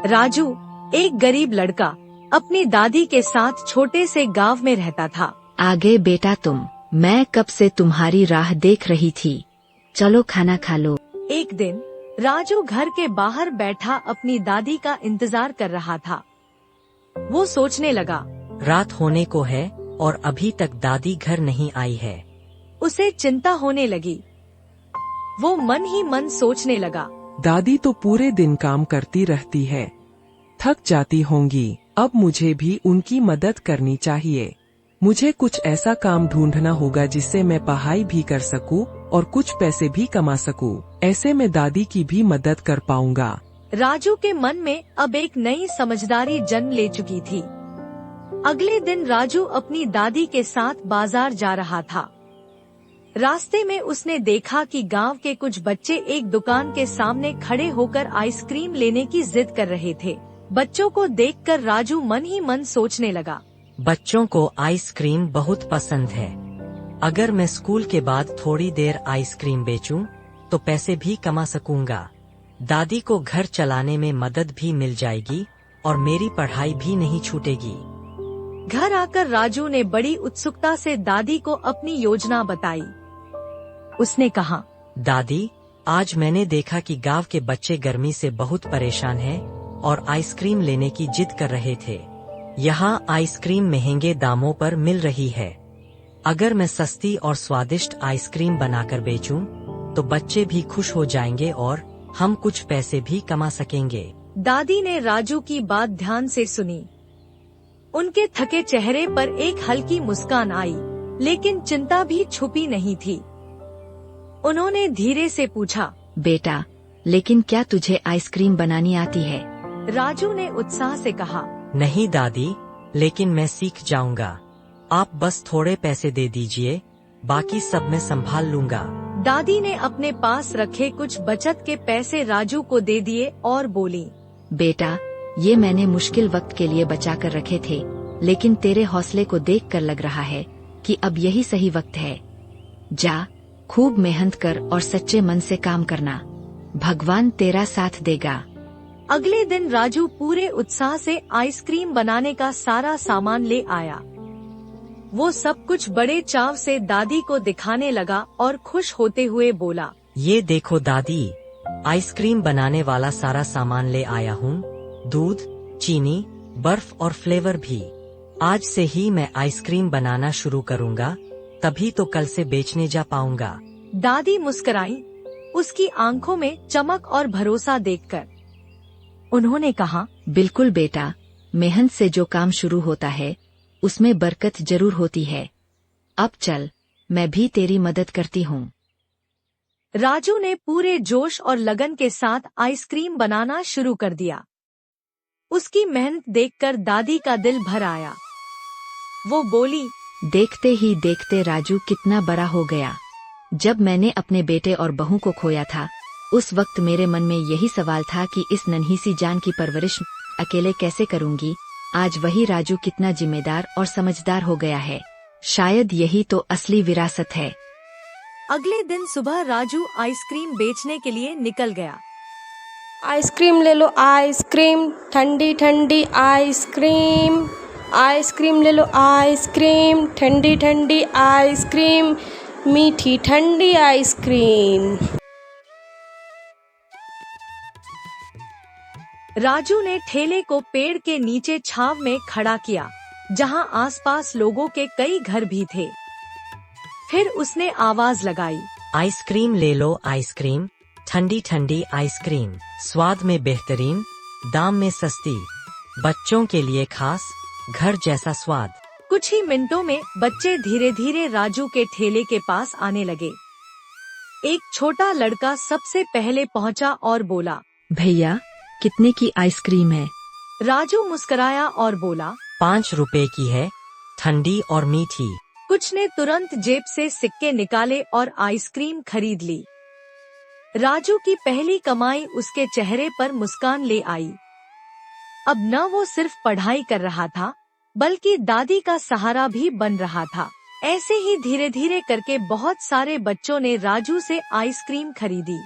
राजू, एक गरीब लड़का, अपनी दादी के साथ छोटे से गांव में रहता था। आगे बेटा तुम, मैं कब से तुम्हारी राह देख रही थी। चलो खाना खा लो। एक दिन राजू घर के बाहर बैठा अपनी दादी का इंतजार कर रहा था। वो सोचने लगा, रात होने को है और अभी तक दादी घर नहीं आई है। उसे चिंता होने लगी। वो मन ही मन सोचने लगा, दादी तो पूरे दिन काम करती रहती है, थक जाती होंगी। अब मुझे भी उनकी मदद करनी चाहिए। मुझे कुछ ऐसा काम ढूंढना होगा जिससे मैं पढ़ाई भी कर सकूं और कुछ पैसे भी कमा सकूं। ऐसे में दादी की भी मदद कर पाऊंगा। राजू के मन में अब एक नई समझदारी जन्म ले चुकी थी। अगले दिन राजू अपनी दादी के साथ बाजार जा रहा था। रास्ते में उसने देखा कि गांव के कुछ बच्चे एक दुकान के सामने खड़े होकर आइसक्रीम लेने की जिद कर रहे थे। बच्चों को देखकर राजू मन ही मन सोचने लगा, बच्चों को आइसक्रीम बहुत पसंद है। अगर मैं स्कूल के बाद थोड़ी देर आइसक्रीम बेचूं, तो पैसे भी कमा सकूंगा। दादी को घर चलाने में मदद भी मिल जाएगी और मेरी पढ़ाई भी नहीं छूटेगी। घर आकर राजू ने बड़ी उत्सुकता से दादी को अपनी योजना बताई। उसने कहा, दादी, आज मैंने देखा कि गांव के बच्चे गर्मी से बहुत परेशान हैं और आइसक्रीम लेने की जिद कर रहे थे। यहाँ आइसक्रीम महंगे दामों पर मिल रही है। अगर मैं सस्ती और स्वादिष्ट आइसक्रीम बनाकर बेचूं, तो बच्चे भी खुश हो जाएंगे और हम कुछ पैसे भी कमा सकेंगे। दादी ने राजू की बात ध्यान से सुनी। उनके थके चेहरे पर एक हल्की मुस्कान आई, लेकिन चिंता भी छुपी नहीं थी। उन्होंने धीरे से पूछा, बेटा, लेकिन क्या तुझे आइसक्रीम बनानी आती है? राजू ने उत्साह से कहा, नहीं दादी, लेकिन मैं सीख जाऊंगा। आप बस थोड़े पैसे दे दीजिए, बाकी सब मैं संभाल लूंगा। दादी ने अपने पास रखे कुछ बचत के पैसे राजू को दे दिए और बोली, बेटा, ये मैंने मुश्किल वक्त के लिए बचा कर रखे थे, लेकिन तेरे हौसले को देखकर लग रहा है कि अब यही सही वक्त है। जा, खूब मेहनत कर और सच्चे मन से काम करना। भगवान तेरा साथ देगा। अगले दिन राजू पूरे उत्साह से आइसक्रीम बनाने का सारा सामान ले आया। वो सब कुछ बड़े चाव से दादी को दिखाने लगा और खुश होते हुए बोला, ये देखो दादी, आइसक्रीम बनाने वाला सारा सामान ले आया हूँ। दूध, चीनी, बर्फ और फ्लेवर भी। आज से ही मैं आइसक्रीम बनाना शुरू करूँगा, तभी तो कल से बेचने जा पाऊंगा। दादी मुस्कुराई, उसकी आंखों में चमक और भरोसा देखकर। उन्होंने कहा, बिल्कुल बेटा, मेहनत से जो काम शुरू होता है, उसमें बरकत जरूर होती है। अब चल, मैं भी तेरी मदद करती हूँ। राजू ने पूरे जोश और लगन के साथ आइसक्रीम बनाना शुरू कर दिया। उसकी मेहनत देखकर दादी का दिल भर आया। वो बोली, देखते ही देखते राजू कितना बड़ा हो गया। जब मैंने अपने बेटे और बहू को खोया था, उस वक्त मेरे मन में यही सवाल था कि इस नन्ही सी जान की परवरिश अकेले कैसे करूंगी। आज वही राजू कितना जिम्मेदार और समझदार हो गया है। शायद यही तो असली विरासत है। अगले दिन सुबह राजू आइसक्रीम बेचने के लिए निकल गया। आइसक्रीम ले लो, आइसक्रीम, ठंडी ठंडी आइसक्रीम। आइसक्रीम ले लो, आइसक्रीम, ठंडी ठंडी आइसक्रीम, मीठी ठंडी आइसक्रीम। राजू ने ठेले को पेड़ के नीचे छांव में खड़ा किया, जहां आसपास लोगों के कई घर भी थे। फिर उसने आवाज लगाई, आइसक्रीम ले लो, आइसक्रीम, ठंडी ठंडी आइसक्रीम, स्वाद में बेहतरीन, दाम में सस्ती, बच्चों के लिए खास, घर जैसा स्वाद। कुछ ही मिनटों में बच्चे धीरे धीरे राजू के ठेले के पास आने लगे। एक छोटा लड़का सबसे पहले पहुंचा और बोला, भैया, कितने की आइसक्रीम है? राजू मुस्कुराया और बोला, 5 रुपए की है, ठंडी और मीठी। कुछ ने तुरंत जेब से सिक्के निकाले और आइसक्रीम खरीद ली। राजू की पहली कमाई उसके चेहरे पर मुस्कान ले आई। अब न वो सिर्फ पढ़ाई कर रहा था, बल्कि दादी का सहारा भी बन रहा था। ऐसे ही धीरे धीरे करके बहुत सारे बच्चों ने राजू से आइसक्रीम खरीदी।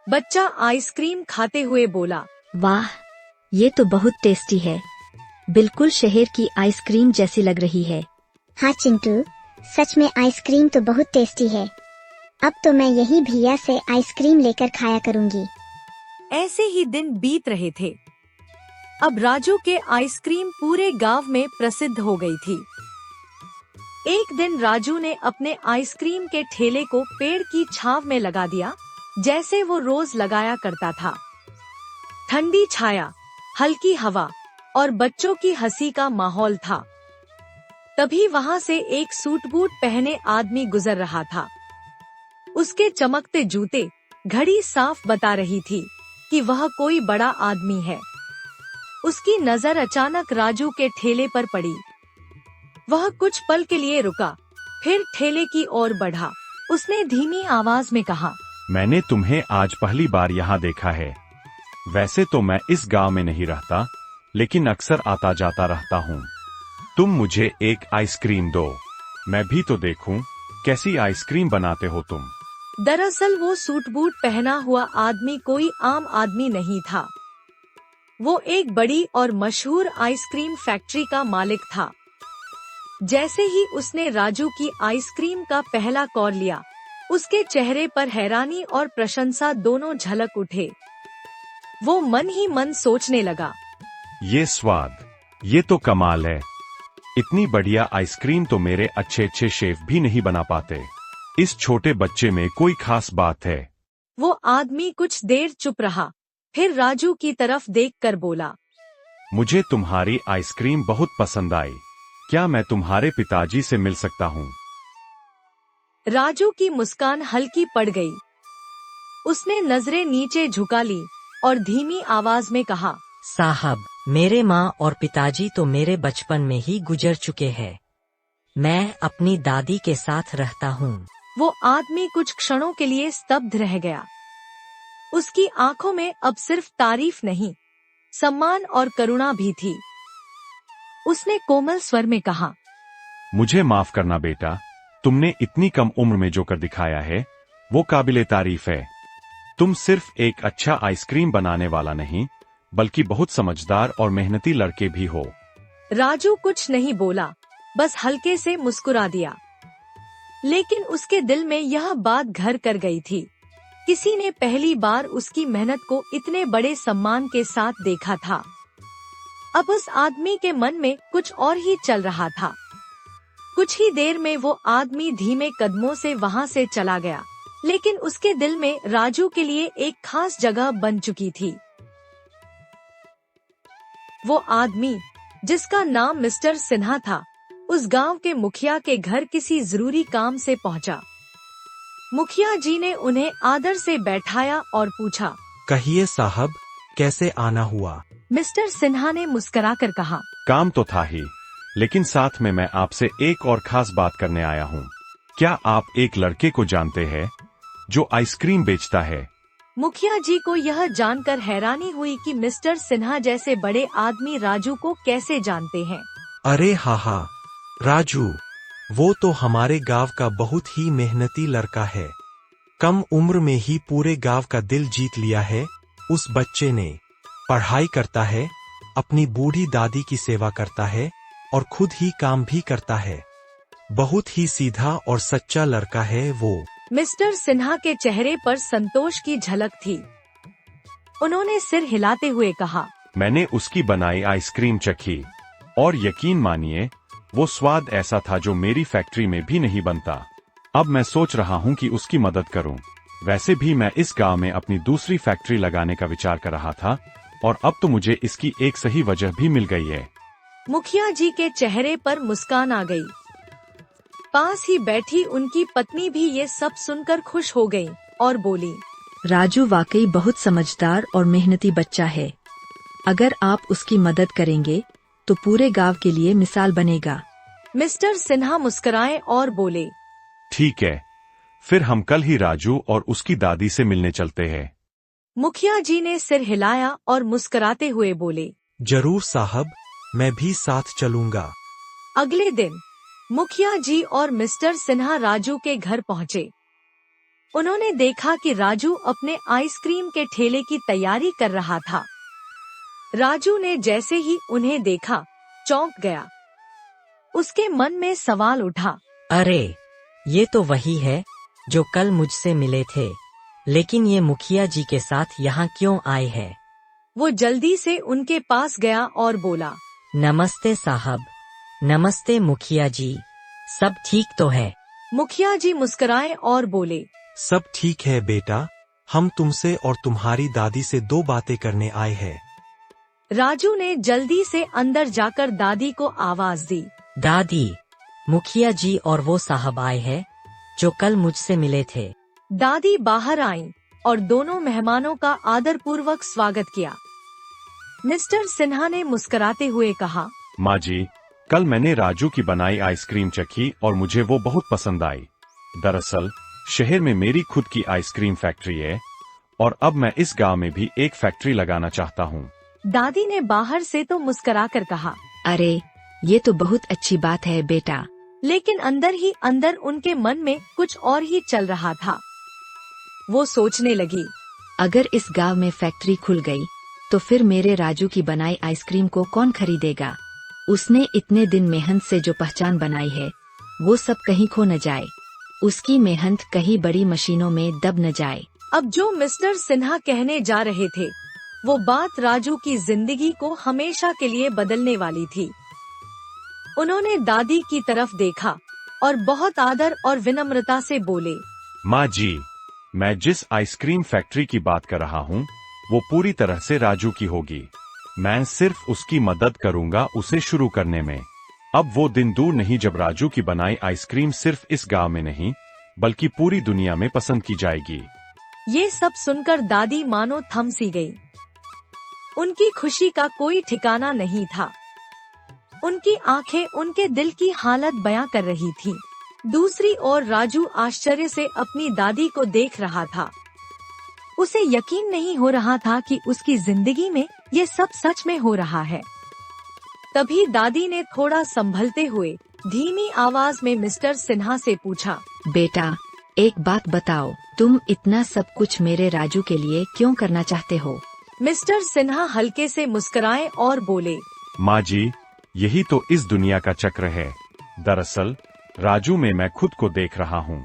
बच्चा आइसक्रीम खाते हुए बोला, वाह, ये तो बहुत टेस्टी है, बिल्कुल शहर की आइसक्रीम जैसी लग रही है। हाँ चिंटू, सच में आइसक्रीम तो बहुत टेस्टी है। अब तो मैं यही भैया से आइसक्रीम लेकर खाया करूँगी। ऐसे ही दिन बीत रहे थे। अब राजू के आइसक्रीम पूरे गांव में प्रसिद्ध हो गई थी। एक दिन राजू ने अपने आइसक्रीम के ठेले को पेड़ की छांव में लगा दिया, जैसे वो रोज लगाया करता था। ठंडी छाया, हल्की हवा और बच्चों की हंसी का माहौल था। तभी वहां से एक सूट बूट पहने आदमी गुजर रहा था। उसके चमकते जूते, घड़ी साफ बता रही थी कि वह कोई बड़ा आदमी है। उसकी नजर अचानक राजू के ठेले पर पड़ी। वह कुछ पल के लिए रुका, फिर ठेले की ओर बढ़ा। उसने धीमी आवाज में कहा, मैंने तुम्हें आज पहली बार यहाँ देखा है। वैसे तो मैं इस गांव में नहीं रहता, लेकिन अक्सर आता जाता रहता हूँ। तुम मुझे एक आइसक्रीम दो, मैं भी तो देखूं कैसी आइसक्रीम बनाते हो तुम। दरअसल वो सूट बूट पहना हुआ आदमी कोई आम आदमी नहीं था। वो एक बड़ी और मशहूर आइसक्रीम फैक्ट्री का मालिक था। जैसे ही उसने राजू की आइसक्रीम का पहला कौर लिया, उसके चेहरे पर हैरानी और प्रशंसा दोनों झलक उठे। वो मन ही मन सोचने लगा, ये स्वाद, ये तो कमाल है। इतनी बढ़िया आइसक्रीम तो मेरे अच्छे अच्छे शेफ भी नहीं बना पाते। इस छोटे बच्चे में कोई खास बात है। वो आदमी कुछ देर चुप रहा, फिर राजू की तरफ देखकर बोला, मुझे तुम्हारी आइसक्रीम बहुत पसंद आई। क्या मैं तुम्हारे पिताजी से मिल सकता हूँ? राजू की मुस्कान हल्की पड़ गई। उसने नजरें नीचे झुका ली और धीमी आवाज में कहा, साहब, मेरे माँ और पिताजी तो मेरे बचपन में ही गुजर चुके हैं। मैं अपनी दादी के साथ रहता हूँ। वो आदमी कुछ क्षणों के लिए स्तब्ध रह गया। उसकी आंखों में अब सिर्फ तारीफ नहीं, सम्मान और करुणा भी थी। उसने कोमल स्वर में कहा, मुझे माफ करना बेटा, तुमने इतनी कम उम्र में जो कर दिखाया है वो काबिले तारीफ है। तुम सिर्फ एक अच्छा आइसक्रीम बनाने वाला नहीं, बल्कि बहुत समझदार और मेहनती लड़के भी हो। राजू कुछ नहीं बोला, बस हल्के से मुस्कुरा दिया। लेकिन उसके दिल में यह बात घर कर गई थी। किसी ने पहली बार उसकी मेहनत को इतने बड़े सम्मान के साथ देखा था। अब उस आदमी के मन में कुछ और ही चल रहा था। कुछ ही देर में वो आदमी धीमे कदमों से वहां से चला गया, लेकिन उसके दिल में राजू के लिए एक खास जगह बन चुकी थी। वो आदमी, जिसका नाम मिस्टर सिन्हा था, उस गांव के मुखिया के घर किसी जरूरी काम से पहुंचा। मुखिया जी ने उन्हें आदर से बैठाया और पूछा, कहिए साहब, कैसे आना हुआ? मिस्टर सिन्हा ने मुस्कुराकर कहा, काम तो था ही, लेकिन साथ में मैं आपसे एक और खास बात करने आया हूँ। क्या आप एक लड़के को जानते हैं जो आइसक्रीम बेचता है? मुखिया जी को यह जानकर हैरानी हुई कि मिस्टर सिन्हा जैसे बड़े आदमी राजू को कैसे जानते हैं। अरे हाँ, राजू, वो तो हमारे गांव का बहुत ही मेहनती लड़का है। कम उम्र में ही पूरे गांव का दिल जीत लिया है। उस बच्चे ने पढ़ाई करता है, अपनी बूढ़ी दादी की सेवा करता है और खुद ही काम भी करता है। बहुत ही सीधा और सच्चा लड़का है वो। मिस्टर सिन्हा के चेहरे पर संतोष की झलक थी। उन्होंने सिर हिलाते हुए कहा, मैंने उसकी बनाई आइसक्रीम चखी और यकीन मानिए वो स्वाद ऐसा था जो मेरी फैक्ट्री में भी नहीं बनता। अब मैं सोच रहा हूँ कि उसकी मदद करूँ। वैसे भी मैं इस गांव में अपनी दूसरी फैक्ट्री लगाने का विचार कर रहा था और अब तो मुझे इसकी एक सही वजह भी मिल गई है। मुखिया जी के चेहरे पर मुस्कान आ गई। पास ही बैठी उनकी पत्नी भी ये सब सुनकर खुश हो गई और बोली, राजू वाकई बहुत समझदार और मेहनती बच्चा है। अगर आप उसकी मदद करेंगे तो पूरे गांव के लिए मिसाल बनेगा। मिस्टर सिन्हा मुस्कुराए और बोले, ठीक है, फिर हम कल ही राजू और उसकी दादी से मिलने चलते हैं। मुखिया जी ने सिर हिलाया और मुस्कुराते हुए बोले, जरूर साहब, मैं भी साथ चलूंगा। अगले दिन मुखिया जी और मिस्टर सिन्हा राजू के घर पहुँचे। उन्होंने देखा कि राजू अपने आइसक्रीम के ठेले की तैयारी कर रहा था। राजू ने जैसे ही उन्हें देखा चौंक गया। उसके मन में सवाल उठा, अरे, ये तो वही है जो कल मुझसे मिले थे, लेकिन ये मुखिया जी के साथ यहाँ क्यों आए हैं? वो जल्दी से उनके पास गया और बोला, नमस्ते साहब। नमस्ते मुखिया जी, सब ठीक तो है? मुखिया जी मुस्कुराए और बोले, सब ठीक है बेटा, हम तुमसे और तुम्हारी दादी से 2 बातें करने आए हैं। राजू ने जल्दी से अंदर जाकर दादी को आवाज दी। दादी, मुखिया जी और वो साहब आए हैं जो कल मुझसे मिले थे। दादी बाहर आईं और दोनों मेहमानों का आदरपूर्वक स्वागत किया। मिस्टर सिन्हा ने मुस्कुराते हुए कहा, माँ जी, कल मैंने राजू की बनाई आइसक्रीम चखी और मुझे वो बहुत पसंद आई। दरअसल शहर में मेरी खुद की आइसक्रीम फैक्ट्री है और अब मैं इस गांव में भी एक फैक्ट्री लगाना चाहता हूँ। दादी ने बाहर से तो मुस्कुराकर कहा, अरे, ये तो बहुत अच्छी बात है बेटा। लेकिन अंदर ही अंदर उनके मन में कुछ और ही चल रहा था। वो सोचने लगी, अगर इस गांव में फैक्ट्री खुल गई तो फिर मेरे राजू की बनाई आइसक्रीम को कौन खरीदेगा? उसने इतने दिन मेहनत से जो पहचान बनाई है वो सब कहीं खो न जाए, उसकी मेहनत कहीं बड़ी मशीनों में दब न जाए। अब जो मिस्टर सिन्हा कहने जा रहे थे वो बात राजू की जिंदगी को हमेशा के लिए बदलने वाली थी। उन्होंने दादी की तरफ देखा और बहुत आदर और विनम्रता से बोले, माँ जी, मैं जिस आइसक्रीम फैक्ट्री की बात कर रहा हूँ वो पूरी तरह से राजू की होगी। मैं सिर्फ उसकी मदद करूँगा उसे शुरू करने में। अब वो दिन दूर नहीं जब राजू की बनाई आइसक्रीम सिर्फ इस गांव में नहीं बल्कि पूरी दुनिया में पसंद की जाएगी। ये सब सुनकर दादी मानो थम सी गई। उनकी खुशी का कोई ठिकाना नहीं था। उनकी आंखें उनके दिल की हालत बयां कर रही थीं। दूसरी ओर राजू आश्चर्य से अपनी दादी को देख रहा था। उसे यकीन नहीं हो रहा था कि उसकी जिंदगी में ये सब सच में हो रहा है। तभी दादी ने थोड़ा संभलते हुए धीमी आवाज में मिस्टर सिन्हा से पूछा, बेटा, एक बात बताओ, तुम इतना सब कुछ मेरे राजू के लिए क्यों करना चाहते हो? मिस्टर सिन्हा हल्के से मुस्कुराए और बोले, माँ जी, यही तो इस दुनिया का चक्र है। दरअसल राजू में मैं खुद को देख रहा हूँ।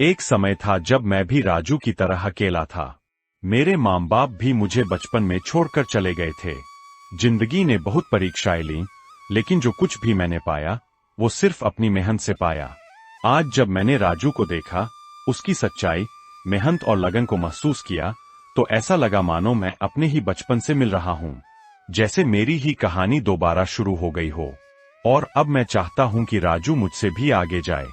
एक समय था जब मैं भी राजू की तरह अकेला था। मेरे माँ बाप भी मुझे बचपन में छोड़कर चले गए थे। जिंदगी ने बहुत परीक्षाएं ली, लेकिन जो कुछ भी मैंने पाया वो सिर्फ अपनी मेहनत से पाया। आज जब मैंने राजू को देखा, उसकी सच्चाई, मेहनत और लगन को महसूस किया, तो ऐसा लगा मानो मैं अपने ही बचपन से मिल रहा हूँ, जैसे मेरी ही कहानी दोबारा शुरू हो गई हो। और अब मैं चाहता हूँ कि राजू मुझसे भी आगे जाए।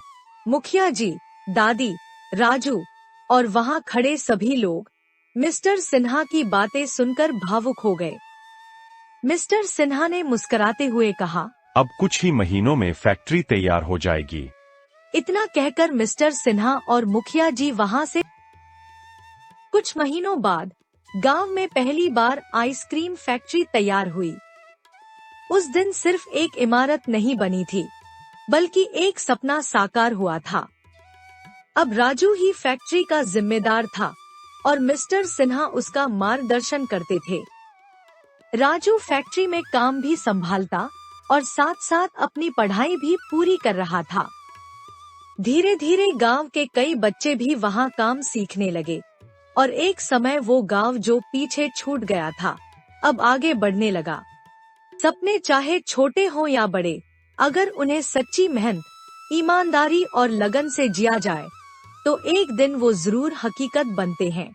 मुखिया जी, दादी, राजू और वहाँ खड़े सभी लोग मिस्टर सिन्हा की बातें सुनकर भावुक हो गए। मिस्टर सिन्हा ने मुस्कुराते हुए कहा, अब कुछ ही महीनों में फैक्ट्री तैयार हो जाएगी। इतना कहकर मिस्टर सिन्हा और मुखिया जी वहाँ से। कुछ महीनों बाद गांव में पहली बार आइसक्रीम फैक्ट्री तैयार हुई। उस दिन सिर्फ एक इमारत नहीं बनी थी, बल्कि एक सपना साकार हुआ था। अब राजू ही फैक्ट्री का जिम्मेदार था और मिस्टर सिन्हा उसका मार्गदर्शन करते थे। राजू फैक्ट्री में काम भी संभालता और साथ साथ अपनी पढ़ाई भी पूरी कर रहा था। धीरे धीरे गांव के कई बच्चे भी वहां काम सीखने लगे और एक समय वो गांव जो पीछे छूट गया था अब आगे बढ़ने लगा। सपने चाहे छोटे हो या बड़े, अगर उन्हें सच्ची मेहनत, ईमानदारी और लगन से जिया जाए तो एक दिन वो जरूर हकीकत बनते हैं।